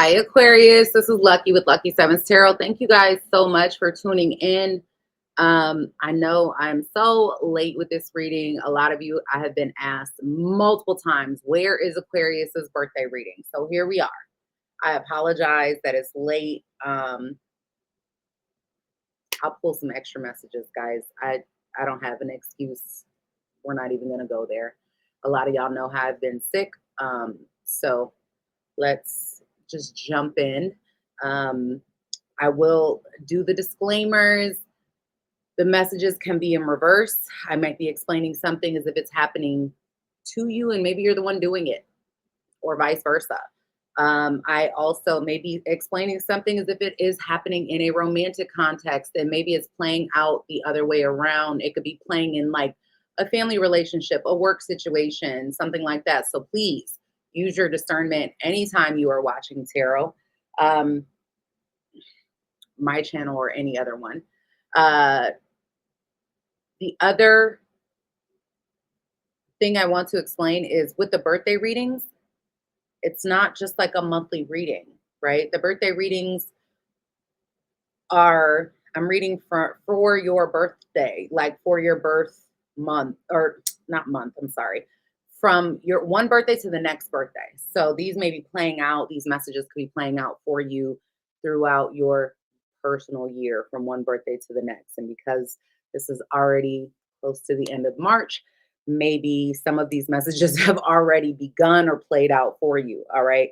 Hi, Aquarius. This is Lucky with Lucky Sevens Tarot. Thank you guys so much for tuning in. I know I'm so late with this reading. A lot of you, I have been asked multiple times, where is Aquarius's birthday reading? So here we are. I apologize that it's late. I'll pull some extra messages, guys. I don't have an excuse. We're not even gonna go there. A lot of y'all know how I've been sick. So let's just jump in. Um, I will do the disclaimers. The messages can be in reverse. I might be explaining something as if it's happening to you, and maybe you're the one doing it, or vice versa. I also may be explaining something as if it is happening in a romantic context, and maybe it's playing out the other way around. It could be playing in like a family relationship, a work situation, something like that. So please use your discernment anytime you are watching tarot, um, my channel or any other one. Uh, the other thing I want to explain is with the birthday readings, it's not just like a monthly reading, right? The birthday readings are, I'm reading for your birthday, like for your birth month, or not month, I'm sorry, from your one birthday to the next birthday. So these may be playing out, these messages could be playing out for you throughout your personal year from one birthday to the next. And because this is already close to the end of March, maybe some of these messages have already begun or played out for you. All right.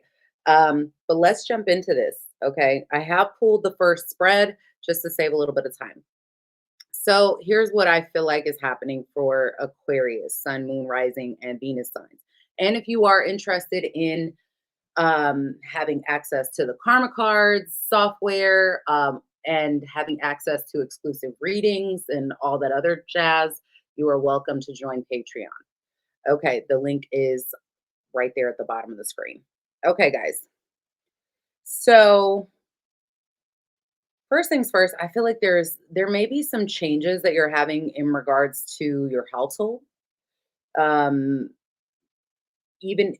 But let's jump into this. Okay. I have pulled the first spread just to save a little bit of time. So here's what I feel like is happening for Aquarius, Sun, Moon, Rising, and Venus signs. And if you are interested in having access to the karma cards, software, and having access to exclusive readings and all that other jazz, you are welcome to join Patreon. Okay, the link is right there at the bottom of the screen. Okay, guys. So first things first, I feel like there may be some changes that you're having in regards to your household. Um, even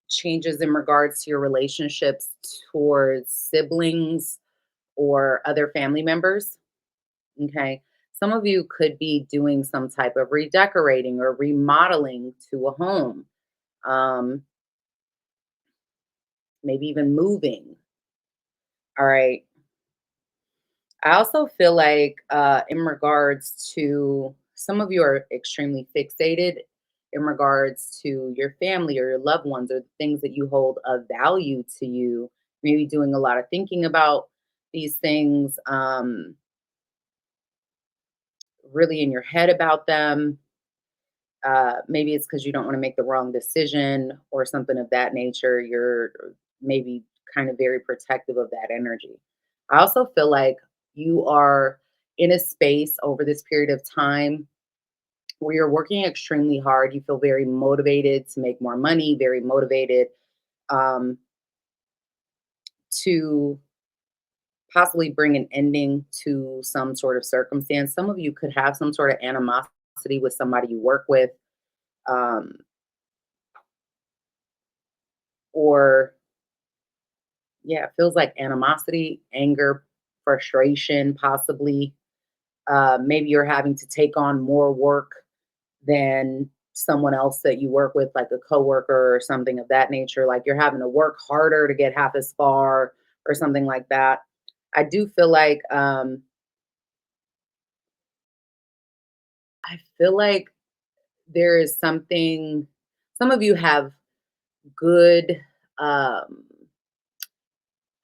changes in regards to your relationships towards siblings or other family members. Okay. Some of you could be doing some type of redecorating or remodeling to a home, um, maybe even moving. All right. I also feel like, in regards to some of you are extremely fixated in regards to your family or your loved ones or the things that you hold of value to you, maybe doing a lot of thinking about these things, really in your head about them. Maybe it's because you don't want to make the wrong decision or something of that nature. You're maybe kind of very protective of that energy. I also feel like you are in a space over this period of time where you're working extremely hard. You feel very motivated to make more money, very motivated, um, to possibly bring an ending to some sort of circumstance. Some of you could have some sort of animosity with somebody you work with. Um, or Yeah, it feels like animosity, anger, frustration, possibly. Maybe you're having to take on more work than someone else that you work with, like a coworker or something of that nature. Like you're having to work harder to get half as far or something like that. I do feel like, I feel like there is something, some of you have good, um,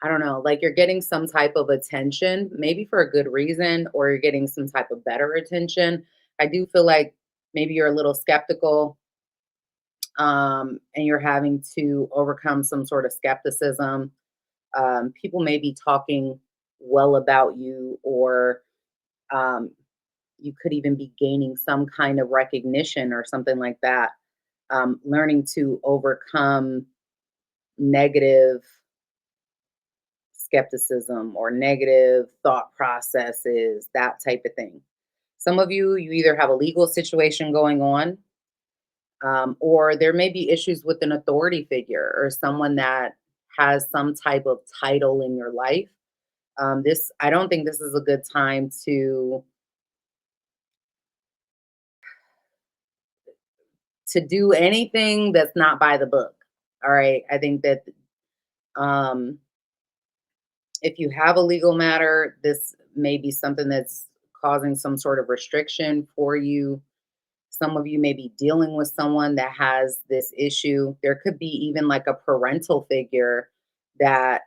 I don't know, like you're getting some type of attention, maybe for a good reason, or you're getting some type of better attention. I do feel like maybe you're a little skeptical, and you're having to overcome some sort of skepticism. People may be talking well about you, or um, you could even be gaining some kind of recognition or something like that. Learning to overcome negative skepticism or negative thought processes, that type of thing. Some of you, you either have a legal situation going on, or there may be issues with an authority figure or someone that has some type of title in your life. I don't think this is a good time to do anything that's not by the book. All right. I think that um, if you have a legal matter, this may be something that's causing some sort of restriction for you. Some of you may be dealing with someone that has this issue. There could be even like a parental figure that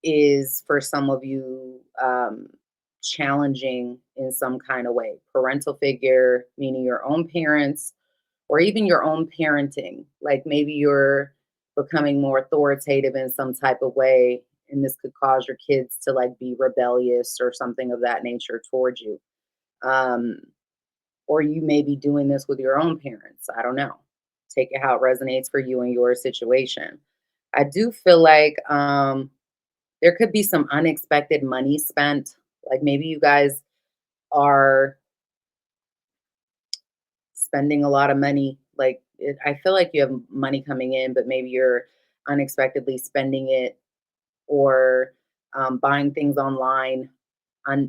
is for some of you challenging in some kind of way. Parental figure, meaning your own parents or even your own parenting. Like maybe you're becoming more authoritative in some type of way, and this could cause your kids to like be rebellious or something of that nature towards you. Um, or you may be doing this with your own parents. I don't know. Take it how it resonates for you and your situation. I do feel like there could be some unexpected money spent. Like maybe you guys are spending a lot of money. I feel like you have money coming in, but maybe you're unexpectedly spending it or buying things online,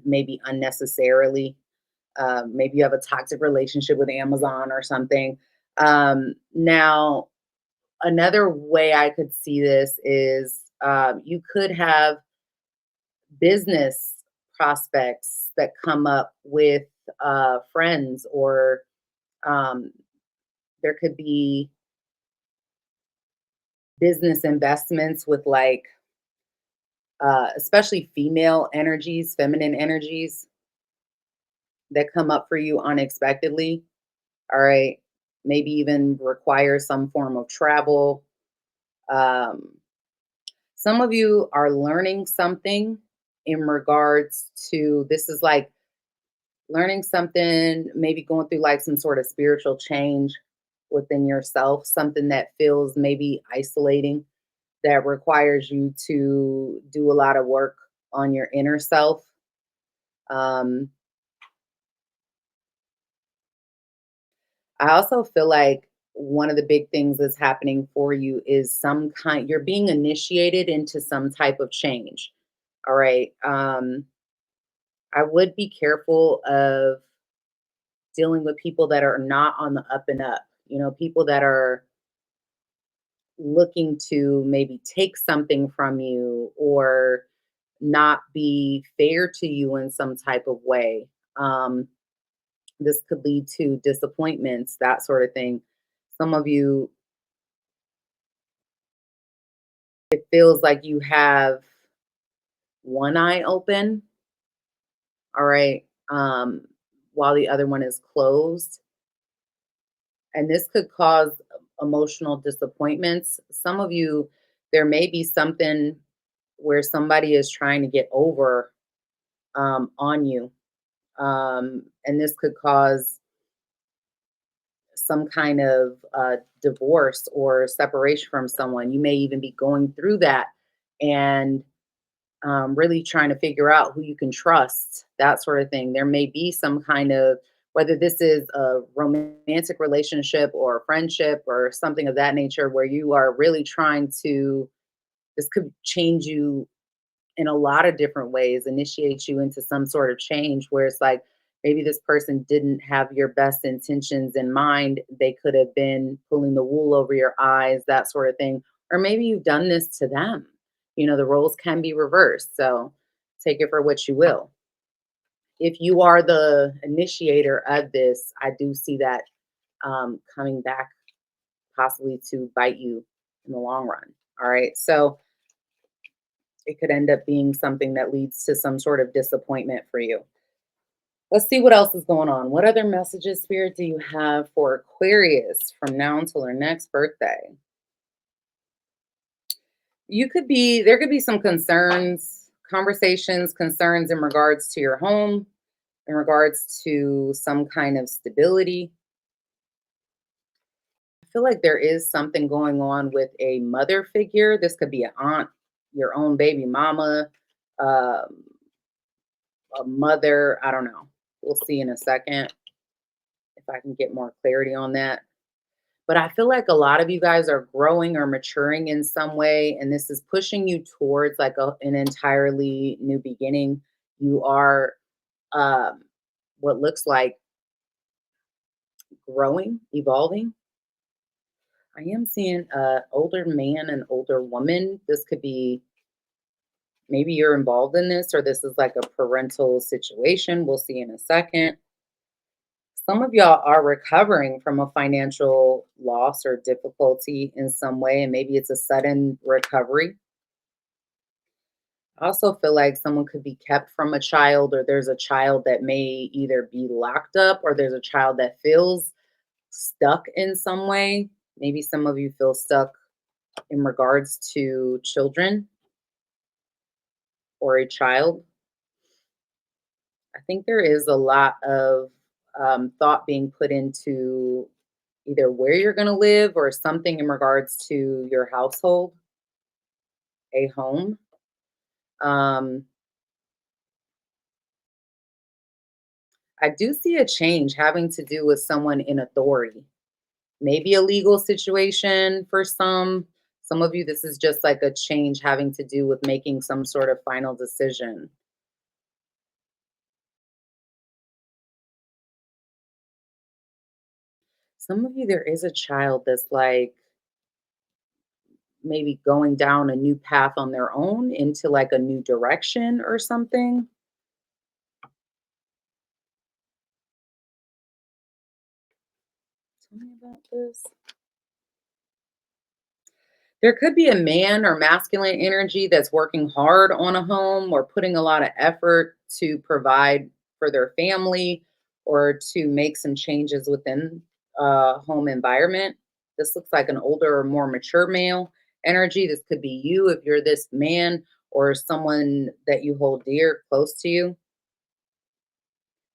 maybe unnecessarily. Maybe you have a toxic relationship with Amazon or something. Now, another way I could see this is you could have business prospects that come up with friends, or um, there could be business investments with like, especially female energies, feminine energies that come up for you unexpectedly. All right. Maybe even require some form of travel. Um, some of you are learning something in regards to this is like learning something, maybe going through like some sort of spiritual change within yourself, something that feels maybe isolating, that requires you to do a lot of work on your inner self. Um, I also feel like one of the big things that's happening for you is you're being initiated into some type of change. All right. I would be careful of dealing with people that are not on the up and up, people that are looking to maybe take something from you or not be fair to you in some type of way. Um, this could lead to disappointments, that sort of thing. Some of you, it feels like you have one eye open, all right, while the other one is closed. And this could cause emotional disappointments. Some of you, there may be something where somebody is trying to get over on you. And this could cause some kind of divorce or separation from someone. You may even be going through that and really trying to figure out who you can trust, that sort of thing. There may be some kind of, whether this is a romantic relationship or a friendship or something of that nature, where you are really trying to, this could change you in a lot of different ways, initiate you into some sort of change where it's like maybe this person didn't have your best intentions in mind. They could have been pulling the wool over your eyes, that sort of thing. Or maybe you've done this to them. The roles can be reversed. So take it for what you will. If you are the initiator of this, I do see that coming back possibly to bite you in the long run. All right. So it could end up being something that leads to some sort of disappointment for you. Let's see what else is going on. What other messages, Spirit, do you have for Aquarius from now until their next birthday? There could be some concerns, conversations, concerns in regards to your home, in regards to some kind of stability. I feel like there is something going on with a mother figure. This could be an aunt, your own baby mama, um, a mother. I don't know. We'll see in a second if I can get more clarity on that. But I feel like a lot of you guys are growing or maturing in some way, and this is pushing you towards like an entirely new beginning. You are um, what looks like growing, evolving. I am seeing a older man and older woman. This could be maybe you're involved in this, or this is like a parental situation. We'll see in a second. Some of y'all are recovering from a financial loss or difficulty in some way, and maybe it's a sudden recovery. I also feel like someone could be kept from a child, or there's a child that may either be locked up, or there's a child that feels stuck in some way. Maybe some of you feel stuck in regards to children or a child. I think there is a lot of thought being put into either where you're going to live or something in regards to your household, a home. Um, I do see a change having to do with someone in authority, maybe a legal situation for some. Some of you, this is just like a change having to do with making some sort of final decision. Some of you, there is a child that's like maybe going down a new path on their own into like a new direction or something. Tell me about this. There could be a man or masculine energy that's working hard on a home or putting a lot of effort to provide for their family or to make some changes within a home environment. This looks like an older or more mature male energy. This could be you if you're this man or someone that you hold dear close to you.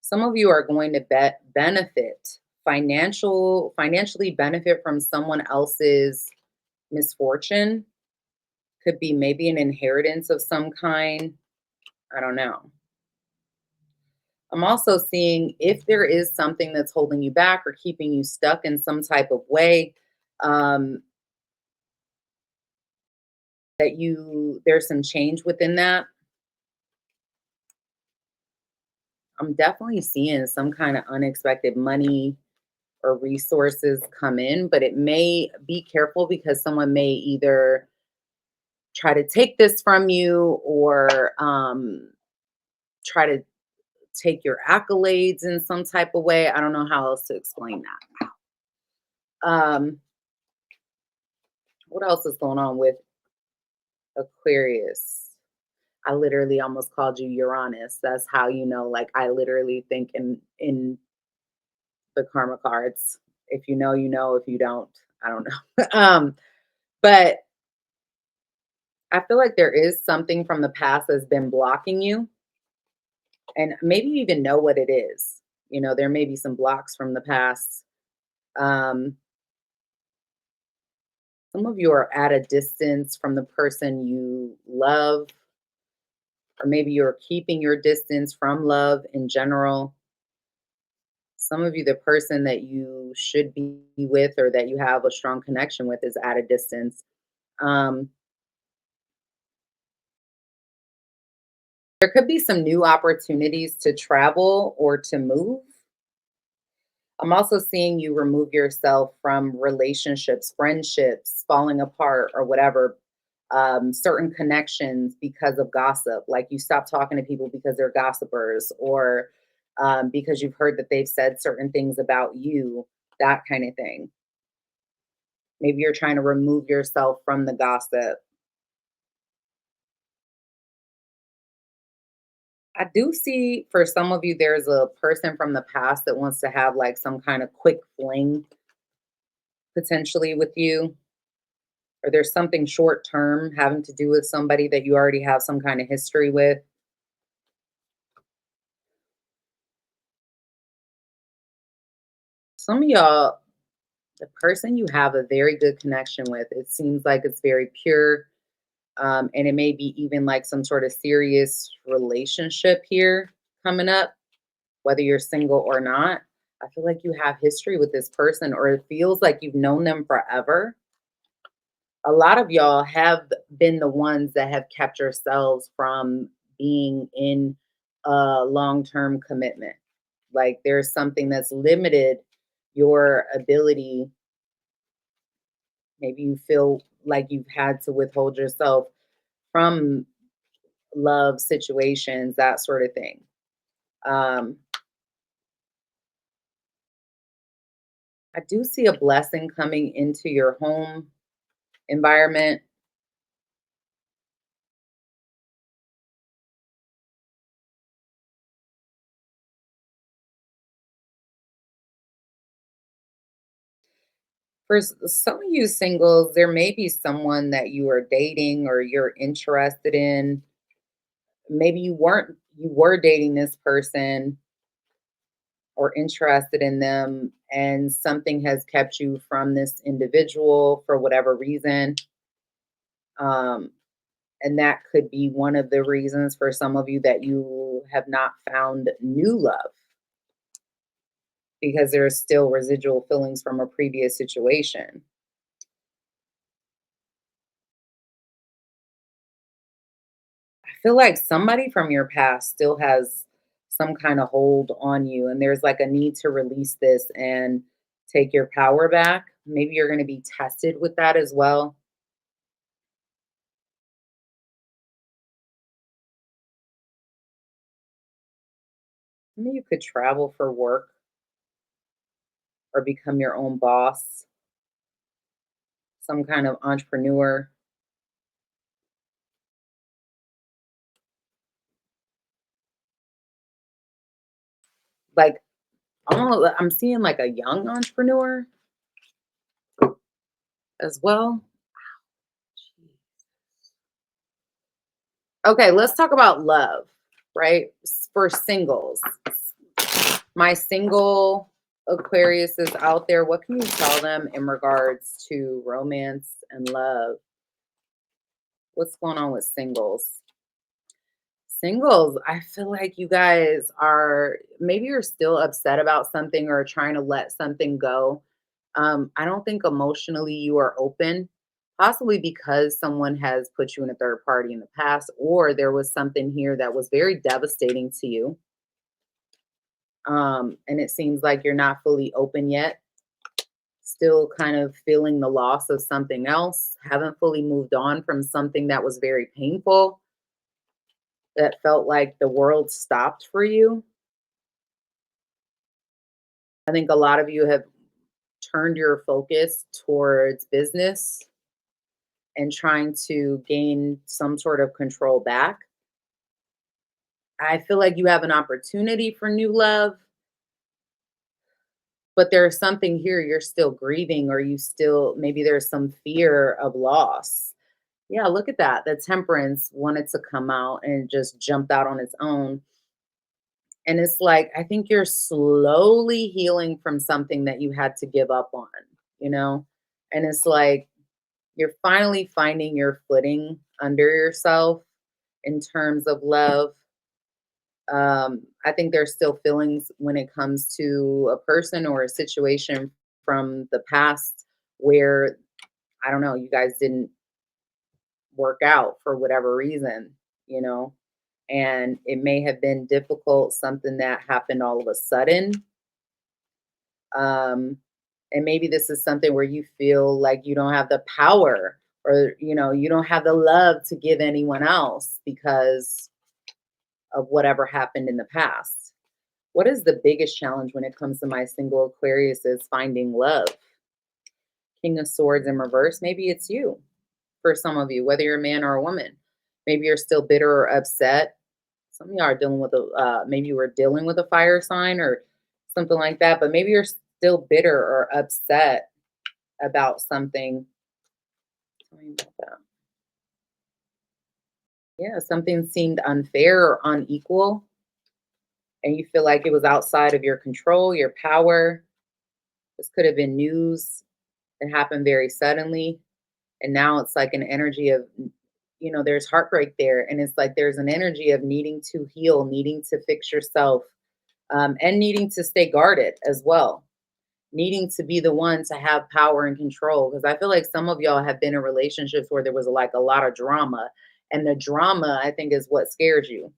Some of you are going to benefit financially benefit from someone else's misfortune. Could be maybe an inheritance of some kind. I don't know. I'm also seeing if there is something that's holding you back or keeping you stuck in some type of way, um, that there's some change within that. I'm definitely seeing some kind of unexpected money or resources come in, but it may be careful because someone may either try to take this from you or try to take your accolades in some type of way. I don't know how else to explain that. Um, what else is going on with Aquarius? I literally almost called you Uranus. That's how you know, like I literally think in the karma cards. If you know, you know. If you don't, I don't know. But I feel like there is something from the past that's been blocking you, and maybe you even know what it is. You know, there may be some blocks from the past. Um, some of you are at a distance from the person you love, or maybe you're keeping your distance from love in general. Some of you, the person that you should be with or that you have a strong connection with is at a distance. Um, there could be some new opportunities to travel or to move. I'm also seeing you remove yourself from relationships, friendships, falling apart, or whatever, certain connections because of gossip. Like you stop talking to people because they're gossipers, or because you've heard that they've said certain things about you, that kind of thing. Maybe you're trying to remove yourself from the gossip. I do see for some of you, there's a person from the past that wants to have like some kind of quick fling potentially with you, or there's something short term having to do with somebody that you already have some kind of history with. Some of y'all, the person you have a very good connection with, it seems like it's very pure. And it may be even like some sort of serious relationship here coming up, whether you're single or not. I feel like you have history with this person, or it feels like you've known them forever. A lot of y'all have been the ones that have kept yourselves from being in a long-term commitment. Like there's something that's limited your ability. Maybe you feel like you've had to withhold yourself from love situations, that sort of thing. Um, I do see a blessing coming into your home environment. For some of you singles, there may be someone that you are dating or you're interested in. Maybe you were dating this person or interested in them, and something has kept you from this individual for whatever reason. Um, and that could be one of the reasons for some of you that you have not found new love, because there's still residual feelings from a previous situation. I feel like somebody from your past still has some kind of hold on you, and there's like a need to release this and take your power back. Maybe you're going to be tested with that as well. Maybe you could travel for work or become your own boss, some kind of entrepreneur. Like almost, I'm seeing like a young entrepreneur as well. Okay, let's talk about love, right? For singles. My single Aquarius is out there. What can you tell them in regards to romance and love? What's going on with singles? Singles, I feel like you guys are, maybe you're still upset about something or trying to let something go. I don't think emotionally you are open, possibly because someone has put you in a third party in the past, or there was something here that was very devastating to you. And it seems like you're not fully open yet, still kind of feeling the loss of something else, haven't fully moved on from something that was very painful, that felt like the world stopped for you. I think a lot of you have turned your focus towards business and trying to gain some sort of control back. I feel like you have an opportunity for new love, but there's something here you're still grieving, or you still, maybe there's some fear of loss. Yeah, look at that. The temperance wanted to come out and just jumped out on its own. And it's like, I think you're slowly healing from something that you had to give up on, you know? And it's like you're finally finding your footing under yourself in terms of love. I think there's still feelings when it comes to a person or a situation from the past where, I don't know, you guys didn't work out for whatever reason, you know? And it may have been difficult, something that happened all of a sudden. Um, and maybe this is something where you feel like you don't have the power, or, you don't have the love to give anyone else because of whatever happened in the past. What is the biggest challenge when it comes to my single Aquarius is finding love? King of Swords in reverse. Maybe it's you for some of you, whether you're a man or a woman. Maybe you're still bitter or upset. Some of y'all are dealing with maybe you were dealing with a fire sign or something like that, but maybe you're still bitter or upset about something. Tell me about that. Yeah, something seemed unfair or unequal, and you feel like it was outside of your control, your power. This could have been news that happened very suddenly, and now it's like an energy of, there's heartbreak there, and it's like there's an energy of needing to heal, needing to fix yourself, And needing to stay guarded as well, needing to be the one to have power and control. Because I feel like some of y'all have been in relationships where there was like a lot of drama, and the drama, I think, is what scares you.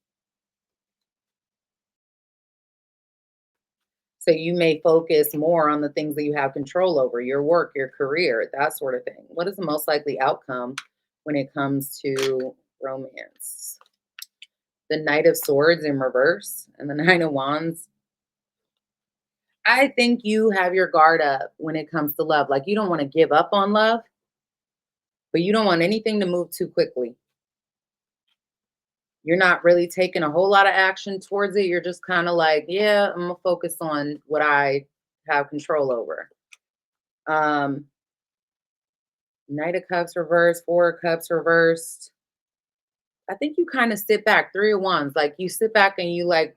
So you may focus more on the things that you have control over, your work, your career, that sort of thing. What is the most likely outcome when it comes to romance? The Knight of Swords in reverse and the Nine of Wands. I think you have your guard up when it comes to love. Like, you don't want to give up on love, but you don't want anything to move too quickly. You're not really taking a whole lot of action towards it. You're just kind of like, yeah, I'm gonna focus on what I have control over. Um, Knight of Cups reversed, Four of Cups reversed. I think you kind of sit back, Three of Wands. Like, you sit back and you like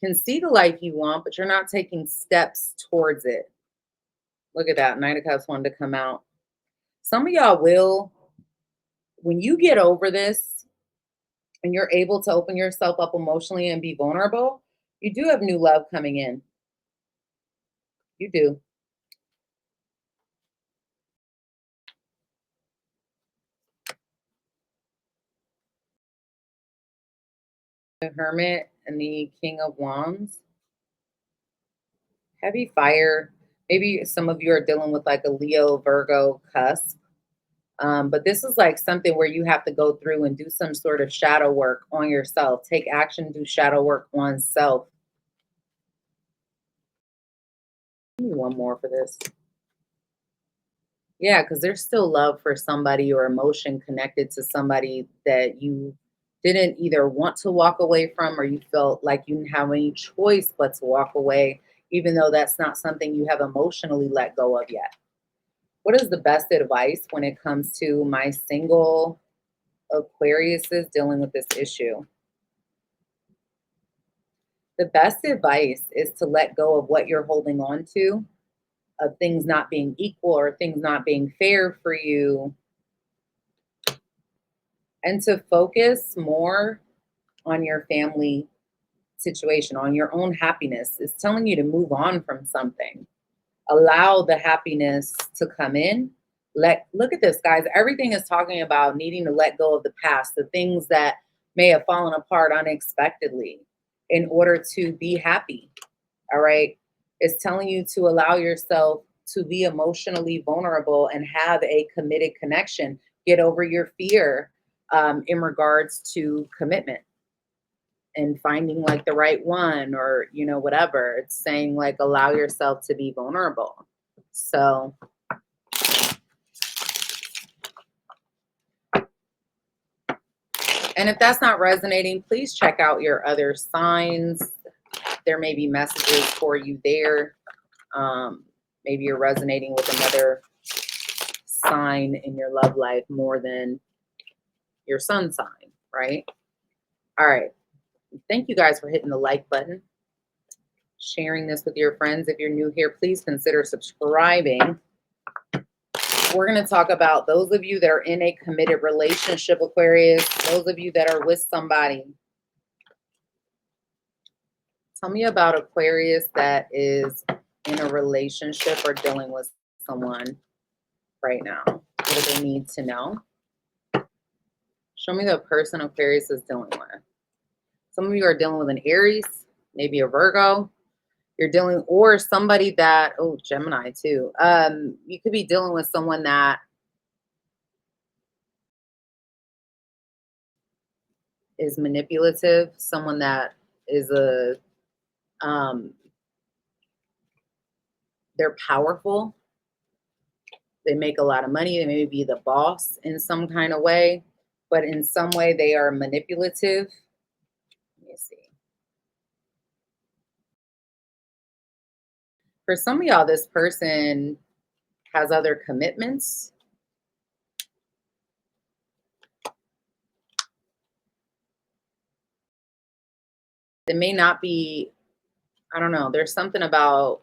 can see the life you want, but you're not taking steps towards it. Look at that. Knight of Cups wanted to come out. Some of y'all will, when you get over this and you're able to open yourself up emotionally and be vulnerable, you do have new love coming in. You do. The Hermit and the King of Wands. Heavy fire. Maybe some of you are dealing with like a Leo, Virgo cusp. But this is like something where you have to go through and do some sort of shadow work on yourself. Take action, do shadow work on self. Give me one more for this. Yeah, because there's still love for somebody or emotion connected to somebody that you didn't either want to walk away from, or you felt like you didn't have any choice but to walk away, even though that's not something you have emotionally let go of yet. What is the best advice when it comes to my single Aquariuses dealing with this issue? The best advice is to let go of what you're holding on to, of things not being equal or things not being fair for you, and to focus more on your family situation, on your own happiness. It's telling you to move on from something. Allow the happiness to come in. Look at this, guys. Everything is talking about needing to let go of the past, the things that may have fallen apart unexpectedly in order to be happy. All right. It's telling you to allow yourself to be emotionally vulnerable and have a committed connection. Get over your fear in regards to commitment and finding like the right one, or whatever. It's saying like allow yourself to be vulnerable. So and if that's not resonating, please check out your other signs. There may be messages for you there. Maybe you're resonating with another sign in your love life more than your sun sign, right? All right. Thank you guys for hitting the like button, sharing this with your friends. If you're new here, please consider subscribing. We're going to talk about those of you that are in a committed relationship, Aquarius, those of you that are with somebody. Tell me about Aquarius that is in a relationship or dealing with someone right now. What do they need to know? Show me the person Aquarius is dealing with. Some of you are dealing with an Aries, maybe a Virgo. You're dealing, or somebody that, oh, Gemini too. You could be dealing with someone that is manipulative, someone that is um, they're powerful. They make a lot of money. They may be the boss in some kind of way, but in some way they are manipulative. Let me see. For some of y'all, this person has other commitments. They may not be, I don't know, there's something about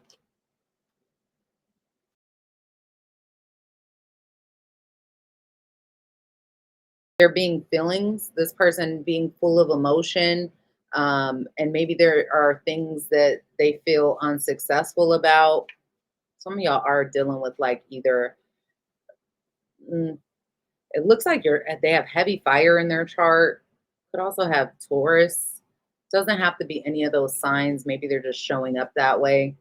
there being feelings, this person being full of emotion, And maybe there are things that they feel unsuccessful about. Some of y'all are dealing with like either mm, it looks like they have heavy fire in their chart. Could also have Taurus. Doesn't have to be any of those signs. Maybe they're just showing up that way.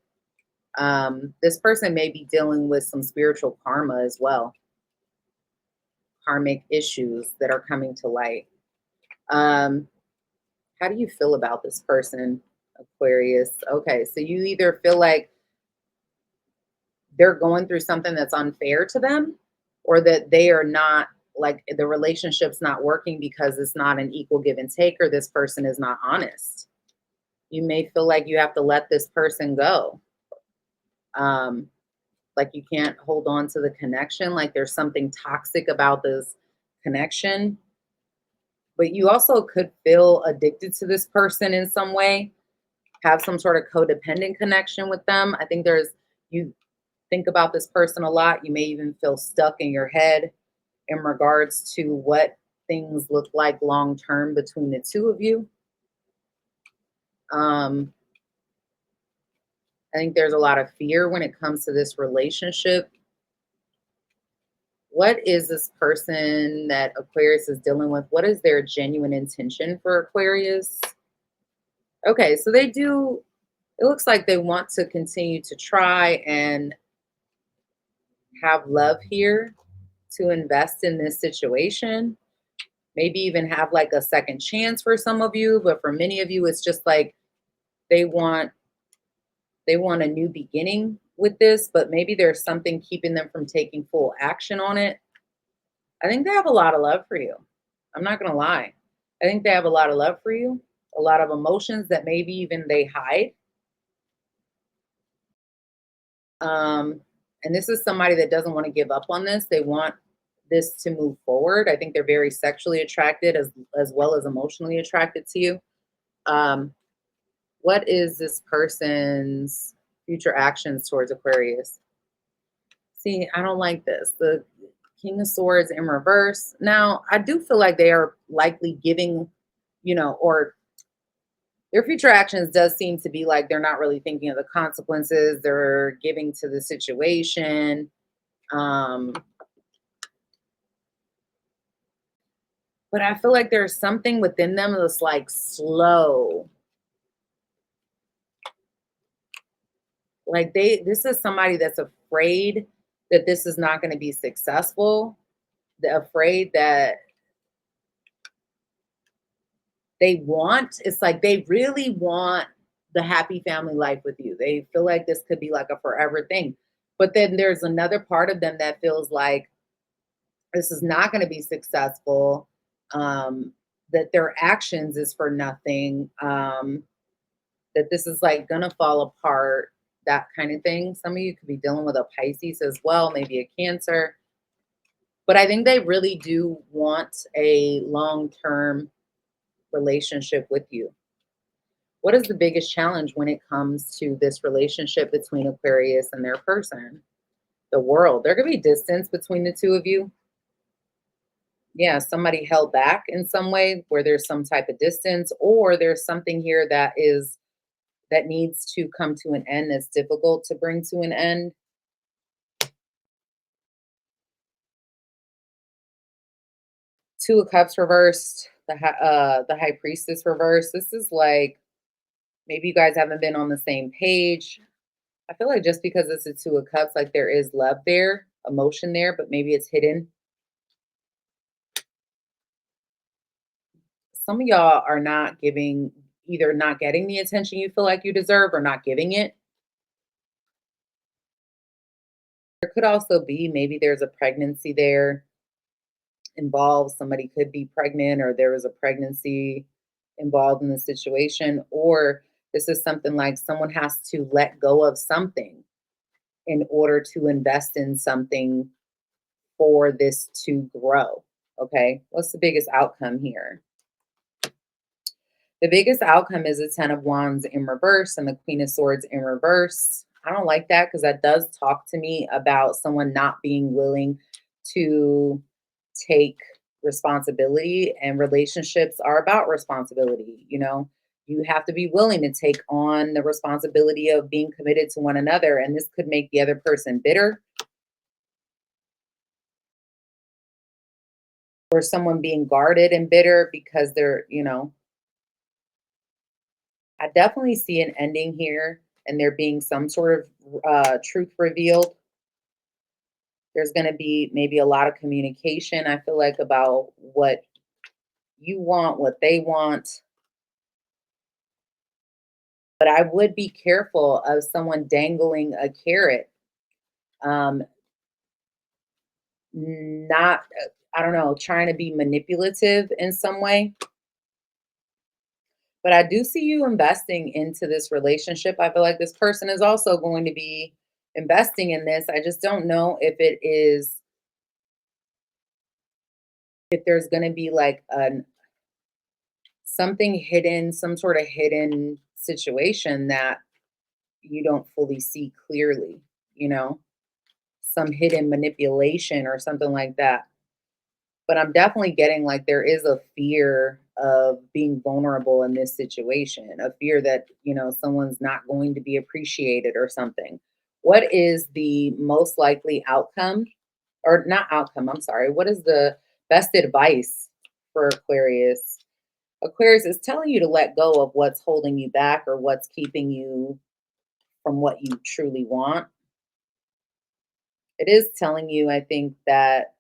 This person may be dealing with some spiritual karma as well, karmic issues that are coming to light. Um, how do you feel about this person, Aquarius? Okay, so you either feel like they're going through something that's unfair to them, or that they are not, like, the relationship's not working because it's not an equal give and take, or this person is not honest. You may feel like you have to let this person go. Um, like you can't hold on to the connection, like there's something toxic about this connection. But you also could feel addicted to this person in some way, have some sort of codependent connection with them. I think you think about this person a lot. You may even feel stuck in your head in regards to what things look like long term between the two of you. Um, I think there's a lot of fear when it comes to this relationship. What is this person that Aquarius is dealing with? What is their genuine intention for Aquarius? Okay, so it looks like they want to continue to try and have love here, to invest in this situation. Maybe even have like a second chance for some of you, but for many of you, it's just like they want they want a new beginning with this, but maybe there's something keeping them from taking full action on it. I think they have a lot of love for you. I'm not gonna lie. I think they have a lot of love for you, a lot of emotions that maybe even they hide. Um, and this is somebody that doesn't want to give up on this. They want this to move forward. I think they're very sexually attracted as well as emotionally attracted to you. Um, what is this person's future actions towards Aquarius? See, I don't like this. The King of Swords in reverse. Now, I do feel like they are likely giving, or their future actions does seem to be like they're not really thinking of the consequences. They're giving to the situation. Um, but I feel like there's something within them that's like slow. Like this is somebody that's afraid that this is not going to be successful. They're afraid that it's like they really want the happy family life with you. They feel like this could be like a forever thing. But then there's another part of them that feels like this is not going to be successful, um, that their actions is for nothing, that this is like going to fall apart, that kind of thing. Some of you could be dealing with a Pisces as well, maybe a Cancer. But I think they really do want a long term relationship with you. What is the biggest challenge when it comes to this relationship between Aquarius and their person? The world. There could be distance between the two of you. Yeah, somebody held back in some way where there's some type of distance, or there's something here that needs to come to an end, that's difficult to bring to an end. Two of Cups reversed, the High Priestess reversed. This is like maybe you guys haven't been on the same page. I feel like just because it's a Two of Cups, like there is love there, emotion there, but maybe it's hidden. Some of y'all are not giving, either not getting the attention you feel like you deserve or not giving it. There could also be maybe there's a pregnancy there involved. Somebody could be pregnant, or there was a pregnancy involved in the situation, or this is something like someone has to let go of something in order to invest in something for this to grow. Okay, what's the biggest outcome here? The biggest outcome is the Ten of Wands in reverse and the Queen of Swords in reverse. I don't like that because that does talk to me about someone not being willing to take responsibility, and relationships are about responsibility. You have to be willing to take on the responsibility of being committed to one another. And this could make the other person bitter, or someone being guarded and bitter because they're, I definitely see an ending here and there being some sort of truth revealed. There's going to be maybe a lot of communication, I feel like, about what you want, what they want. But I would be careful of someone dangling a carrot. Um, not, I don't know, trying to be manipulative in some way. But I do see you investing into this relationship. I feel like this person is also going to be investing in this. I just don't know if it is, if there's going to be like an something hidden, some sort of hidden situation that you don't fully see clearly, you know, some hidden manipulation or something like that. But I'm definitely getting like there is a fear of being vulnerable in this situation, a fear that, someone's not going to be appreciated or something. What is the most likely outcome, or not outcome? I'm sorry. What is the best advice for Aquarius? Aquarius is telling you to let go of what's holding you back or what's keeping you from what you truly want. It is telling you, I think, that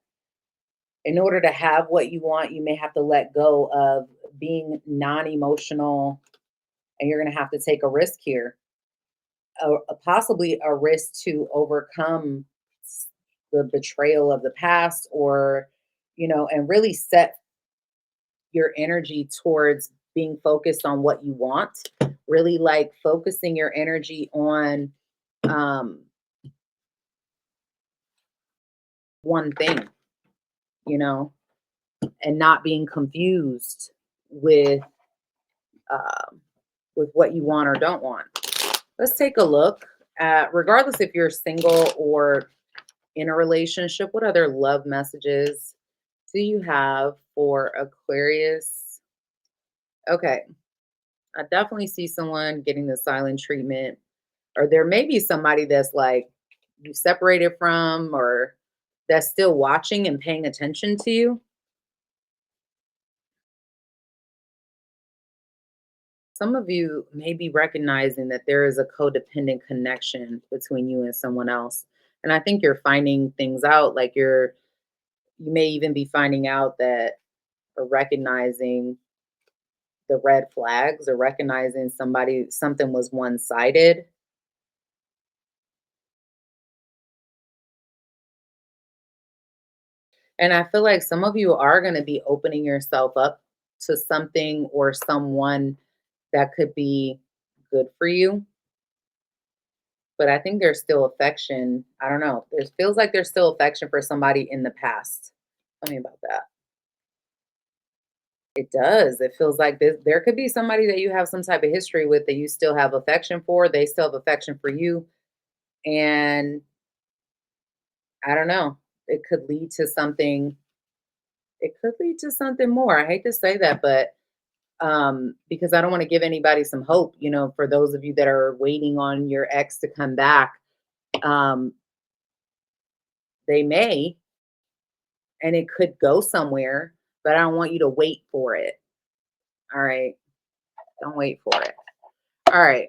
in order to have what you want, you may have to let go of being non emotional, and you're going to have to take a risk here, possibly a risk to overcome the betrayal of the past, or, and really set your energy towards being focused on what you want, really like focusing your energy on um, one thing, you know, and not being confused with um, with what you want or don't want. Let's take a look at, regardless if you're single or in a relationship, what other love messages do you have for Aquarius? Okay, I definitely see someone getting the silent treatment, or there may be somebody that's like you separated from, or that's still watching and paying attention to you. Some of you may be recognizing that there is a codependent connection between you and someone else. And I think you're finding things out, like you may even be finding out that, or recognizing the red flags, or recognizing something was one-sided. And I feel like some of you are going to be opening yourself up to something or someone that could be good for you. But I think there's still affection. I don't know. It feels like there's still affection for somebody in the past. Tell me about that. It does. It feels like there could be somebody that you have some type of history with that you still have affection for. They still have affection for you. And I don't know. It could lead to something. It could lead to something more. I hate to say that, but because I don't want to give anybody some hope, for those of you that are waiting on your ex to come back. Um, they may, and it could go somewhere, but I don't want you to wait for it. All right. Don't wait for it. All right.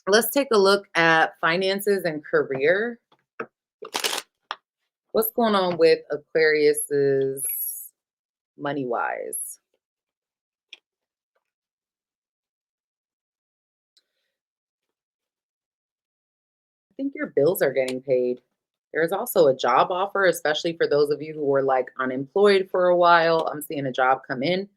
Let's take a look at finances and career. What's going on with Aquarius's money wise? I think your bills are getting paid. There's also a job offer, especially for those of you who were like unemployed for a while. I'm seeing a job come in.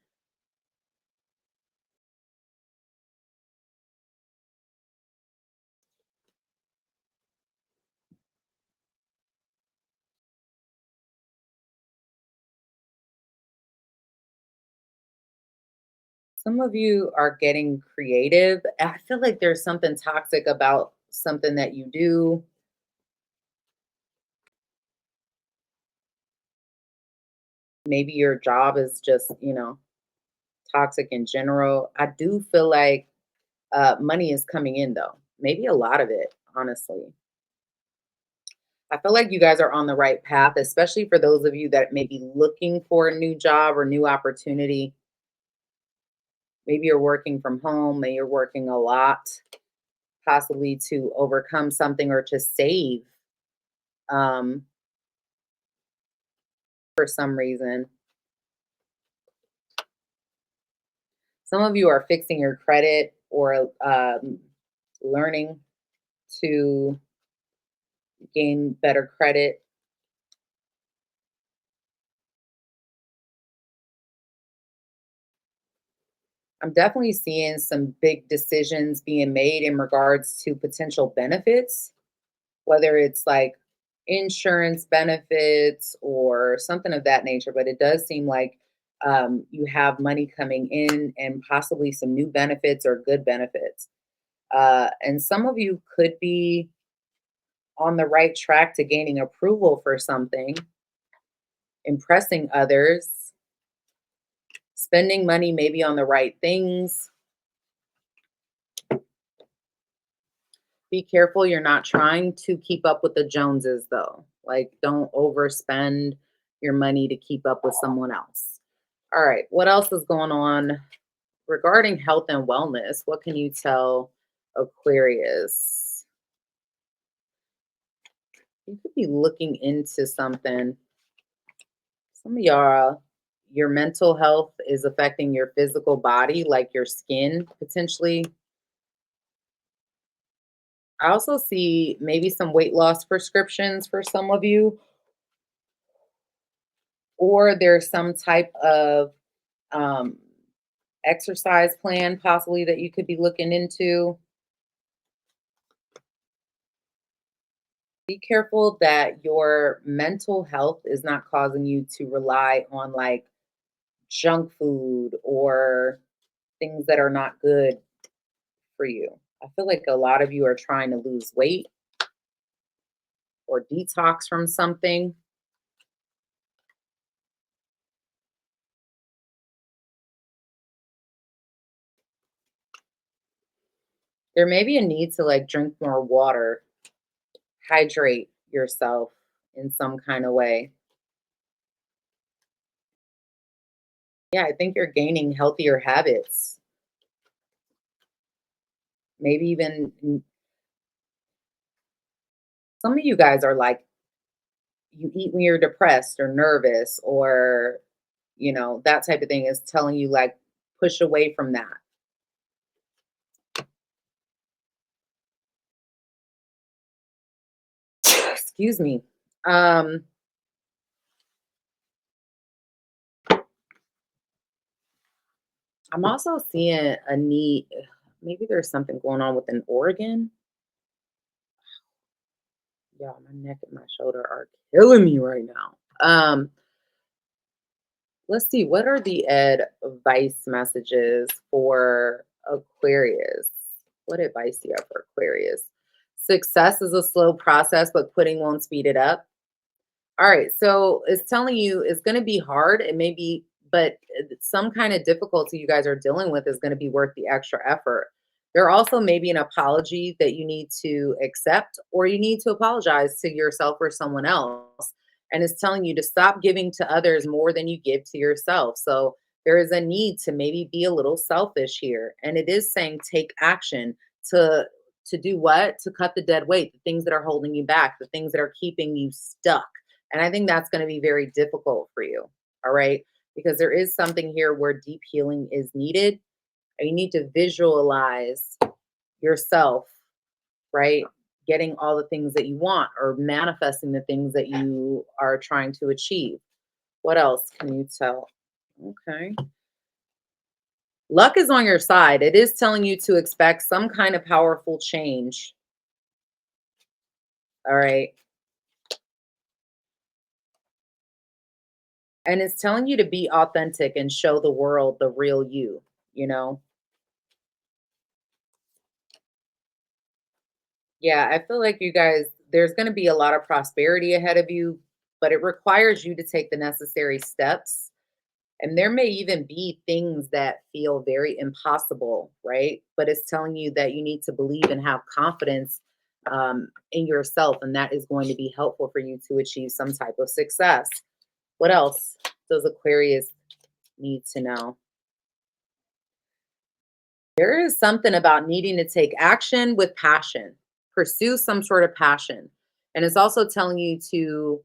Some of you are getting creative. I feel like there's something toxic about something that you do. Maybe your job is just, toxic in general. I do feel like money is coming in though. Maybe a lot of it, honestly. I feel like you guys are on the right path, especially for those of you that may be looking for a new job or new opportunity. Maybe you're working from home, maybe you're working a lot, possibly to overcome something or to save um, for some reason. Some of you are fixing your credit or learning to gain better credit. I'm definitely seeing some big decisions being made in regards to potential benefits, whether it's like insurance benefits or something of that nature. But it does seem like you have money coming in and possibly some new benefits or good benefits. And some of you could be on the right track to gaining approval for something, impressing others, spending money maybe on the right things. Be careful you're not trying to keep up with the Joneses, though. Like, don't overspend your money to keep up with someone else. All right, what else is going on regarding health and wellness? What can you tell Aquarius? You could be looking into something. Some of y'all, your mental health is affecting your physical body, like your skin potentially. I also see maybe some weight loss prescriptions for some of you, or there's some type of um, exercise plan possibly that you could be looking into. Be careful that your mental health is not causing you to rely on like junk food or things that are not good for you. I feel like a lot of you are trying to lose weight or detox from something. There may be a need to like drink more water, hydrate yourself in some kind of way. Yeah, I think you're gaining healthier habits. Maybe even some of you guys are like, you eat when you're depressed or nervous or, that type of thing is telling you like, push away from that. Excuse me. Um, I'm also seeing a need. Maybe there's something going on with an organ. Yeah, my neck and my shoulder are killing me right now. Let's see, what are the advice messages for Aquarius? What advice do you have for Aquarius? Success is a slow process, but quitting won't speed it up. All right, so it's telling you it's going to be hard. It may be, but some kind of difficulty you guys are dealing with is going to be worth the extra effort. There also may be an apology that you need to accept, or you need to apologize to yourself or someone else. And it's telling you to stop giving to others more than you give to yourself. So there is a need to maybe be a little selfish here. And it is saying take action to do what? To cut the dead weight, the things that are holding you back, the things that are keeping you stuck. And I think that's going to be very difficult for you. All right. Because there is something here where deep healing is needed. And you need to visualize yourself, right? Getting all the things that you want or manifesting the things that you are trying to achieve. What else can you tell? Okay. Luck is on your side. It is telling you to expect some kind of powerful change. All right. And it's telling you to be authentic and show the world the real you, you know? Yeah, I feel like you guys, there's going to be a lot of prosperity ahead of you, but it requires you to take the necessary steps And there may even be things that feel very impossible, right? But it's telling you that you need to believe and have confidence in yourself, and that is going to be helpful for you to achieve some type of success. What else does Aquarius need to know? There is something about needing to take action with passion, pursue some sort of passion. And it's also telling you to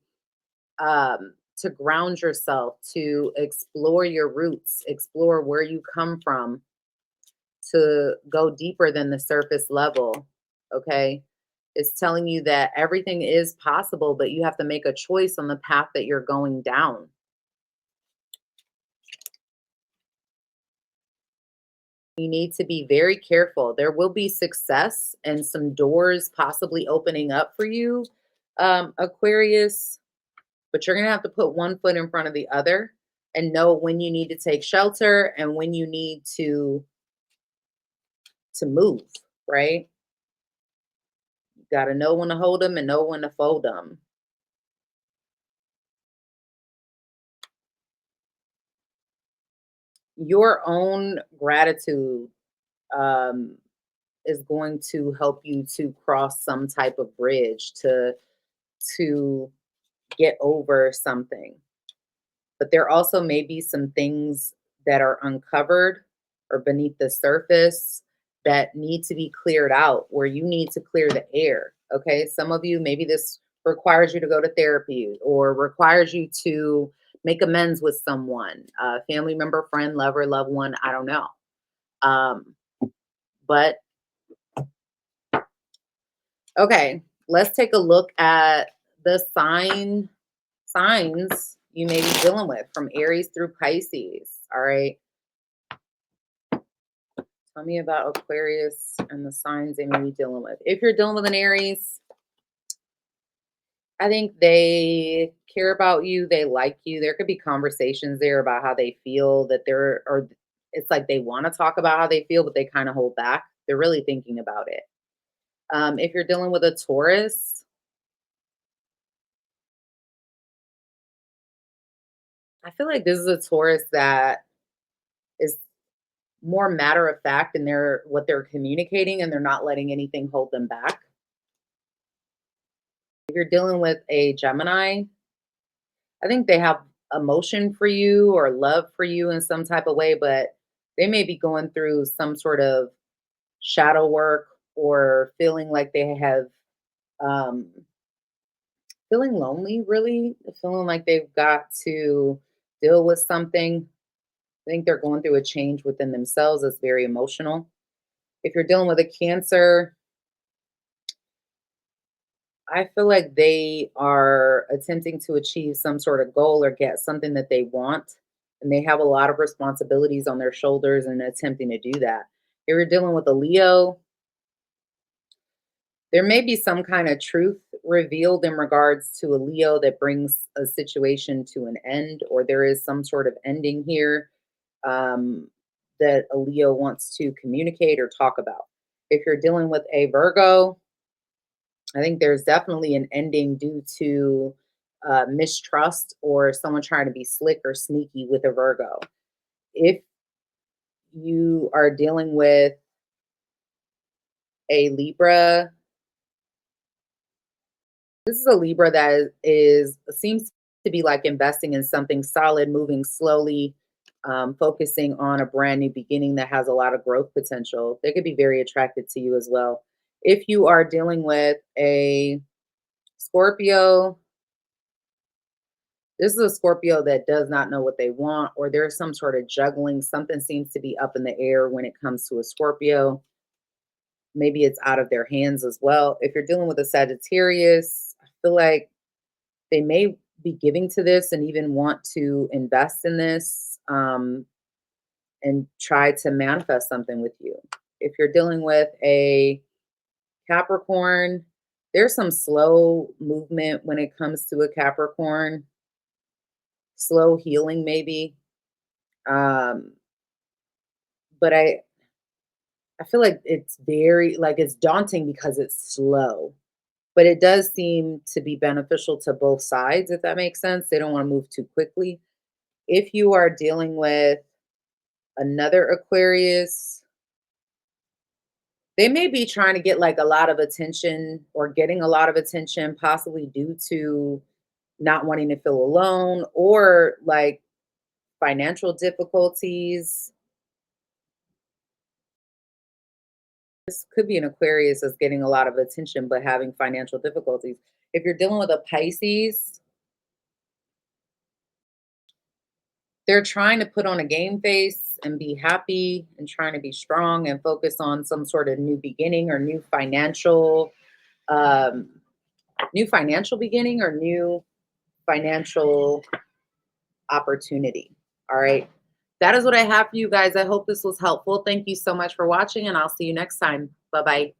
ground yourself, to explore your roots, explore where you come from, to go deeper than the surface level. Okay. It's telling you that everything is possible, but you have to make a choice on the path that you're going down. You need to be very careful. There will be success and some doors possibly opening up for you, Aquarius, but you're going to have to put one foot in front of the other and know when you need to take shelter and when you need to move, right? You got to know when to hold them and know when to fold them. Your own gratitude um, is going to help you to cross some type of bridge to get over something. But there also may be some things that are uncovered or beneath the surface that need to be cleared out, where you need to clear the air. Okay. Some of you, maybe this requires you to go to therapy or requires you to make amends with someone, family member, friend, lover, loved one. I don't know. Um, but okay, let's take a look at the signs you may be dealing with from Aries through Pisces. All right. Tell me about Aquarius and the signs they may be dealing with. If you're dealing with an Aries, I think they care about you. They like you. There could be conversations there about how they feel that they're, or it's like they want to talk about how they feel, but they kind of hold back. They're really thinking about it. If you're dealing with a Taurus, I feel like this is a Taurus that is more matter of fact in their what they're communicating, and they're not letting anything hold them back. If you're dealing with a Gemini, I think they have emotion for you or love for you in some type of way, but they may be going through some sort of shadow work or feeling like they have um feeling lonely, really, feeling like they've got to deal with something. I think they're going through a change within themselves that's very emotional. If you're dealing with a Cancer, I feel like they are attempting to achieve some sort of goal or get something that they want, and they have a lot of responsibilities on their shoulders and attempting to do that. If you're dealing with a Leo, there may be some kind of truth revealed in regards to a Leo that brings a situation to an end, or there is some sort of ending here um, that a Leo wants to communicate or talk about. If you're dealing with a Virgo, I think there's definitely an ending due to mistrust or someone trying to be slick or sneaky with a Virgo. If you are dealing with a Libra, this is a Libra that is seems to be like investing in something solid, moving slowly, focusing on a brand new beginning that has a lot of growth potential. They could be very attracted to you as well. If you are dealing with a Scorpio, this is a Scorpio that does not know what they want, or there's some sort of juggling. Something seems to be up in the air when it comes to a Scorpio. Maybe it's out of their hands as well. If you're dealing with a Sagittarius, I feel like they may be giving to this and even want to invest in this and try to manifest something with you. If you're dealing with a Capricorn, there's some slow movement when it comes to a Capricorn, slow healing maybe. Um, but I feel like it's very like it's daunting because it's slow. But it does seem to be beneficial to both sides, if that makes sense. They don't want to move too quickly. If you are dealing with another Aquarius, they may be trying to get like a lot of attention or getting a lot of attention, possibly due to not wanting to feel alone or like financial difficulties. This could be an Aquarius that's getting a lot of attention but having financial difficulties. If you're dealing with a Pisces, they're trying to put on a game face and be happy and trying to be strong and focus on some sort of new beginning or um, new financial beginning or new financial opportunity. All right. That is what I have for you guys. I hope this was helpful. Thank you so much for watching, and I'll see you next time. Bye bye.